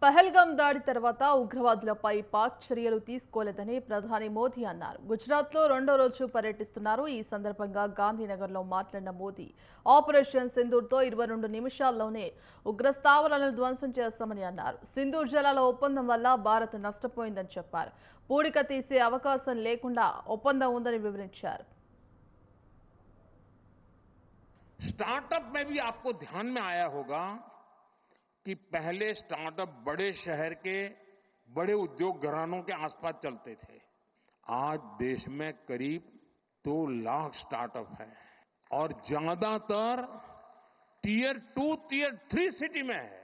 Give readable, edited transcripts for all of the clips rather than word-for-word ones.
పహల్గాం దాడి తర్వాత ఉగ్రవాదులపై పాక్ చర్యలు తీసుకోలేదని ప్రధాని మోదీ అన్నారు. గుజరాత్లో రెండో రోజు పర్యటిస్తున్నారు. ఈ సందర్భంగా గాంధీనగర్లో మాట్లాడిన మోదీ ఆపరేషన్ సింధూర్తో 22 నిమిషాల్లోనే ఉగ్ర స్థావరాలను ధ్వంసం చేస్తామని అన్నారు. సింధూర్ జలాల ఒప్పందం వల్ల భారత్ నష్టపోయిందని చెప్పారు. పూడిక తీసే అవకాశం లేకుండా ఒప్పందం ఉందని వివరించారు. स्टार्टअप में भी आपको ध्यान में आया होगा कि पहले स्टार्टअप बड़े शहर के बड़े उद्योग घरानों के आसपास चलते थे। आज देश में करीब 2 लाख स्टार्टअप है और ज्यादातर टीयर 2, टीयर 3 सिटी में है।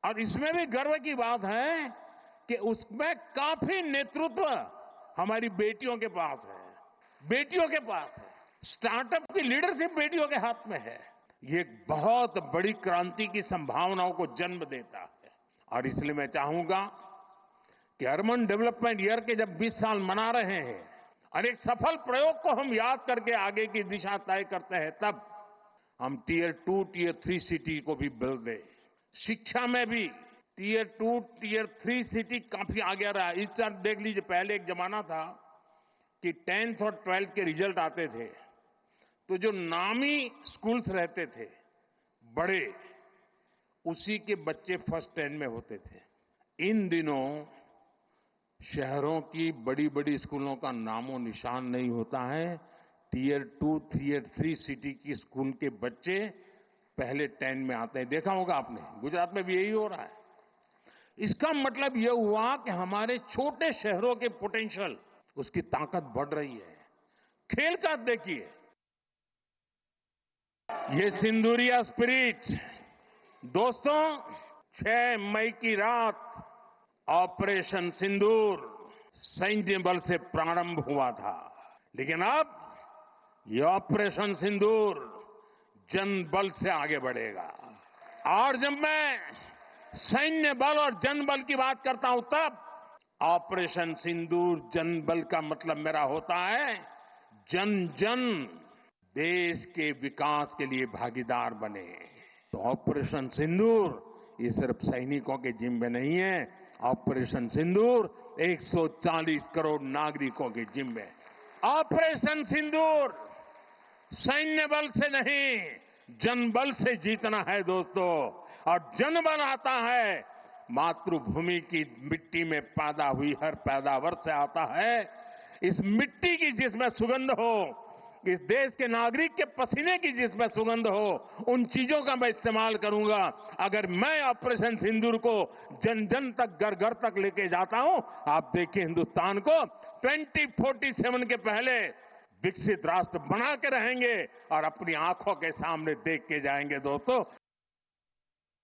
और इसमें भी गर्व की बात है कि उसमें काफी नेतृत्व हमारी बेटियों के पास है, बेटियों के पास है। स्टार्टअप की लीडरशिप बेटियों के हाथ में है। ये एक बहुत बड़ी क्रांति की संभावनाओं को जन्म देता है। और इसलिए मैं चाहूंगा कि अर्बन डेवलपमेंट ईयर के जब 20 साल मना रहे हैं और एक सफल प्रयोग को हम याद करके आगे की दिशा तय करते हैं, तब हम टीयर 2, टीयर 3 सिटी को भी बल दें। शिक्षा में भी टीयर 2, टीयर 3 सिटी काफी आगे रहा है। इस तरह देख लीजिए, पहले एक जमाना था कि 10th और 12th के रिजल्ट आते थे तो जो नामी स्कूल्स रहते थे बड़े, उसी के बच्चे फर्स्ट 10 में होते थे। इन दिनों शहरों की बड़ी बड़ी स्कूलों का नामो निशान नहीं होता है। टीयर 2, टीयर 3 सिटी की स्कूल के बच्चे पहले 10 में आते हैं। देखा होगा आपने, गुजरात में भी यही हो रहा है। इसका मतलब यह हुआ कि हमारे छोटे शहरों के पोटेंशियल, उसकी ताकत बढ़ रही है। खेल का देखिए, ये सिंदूरिया स्पिरिट दोस्तों, 6 मई की रात ऑपरेशन सिंदूर सैन्य बल से प्रारंभ हुआ था, लेकिन अब ये ऑपरेशन सिंदूर जन बल से आगे बढ़ेगा। और जब मैं सैन्य बल और जन बल की बात करता हूं, तब ऑपरेशन सिंदूर जन बल का मतलब मेरा होता है जन जन देश के विकास के लिए भागीदार बने। तो ऑपरेशन सिंदूर ये सिर्फ सैनिकों के जिम्मे नहीं है, ऑपरेशन सिंदूर 140 करोड़ नागरिकों के जिम्मे। ऑपरेशन सिंदूर सैन्य बल से नहीं, जनबल से जीतना है दोस्तों। और जनबल आता है मातृभूमि की मिट्टी में पैदा हुई हर पैदावार से आता है। इस मिट्टी की जिसमें सुगंध हो, इस देश के नागरिक के पसीने की जिसमें सुगंध हो, उन चीजों का मैं इस्तेमाल करूंगा। अगर मैं ऑपरेशन सिंदूर को जन जन तक, घर घर तक लेके जाता हूं, आप देखिए हिंदुस्तान को 2047 के पहले विकसित राष्ट्र बना के रहेंगे और अपनी आंखों के सामने देख के जाएंगे दोस्तों।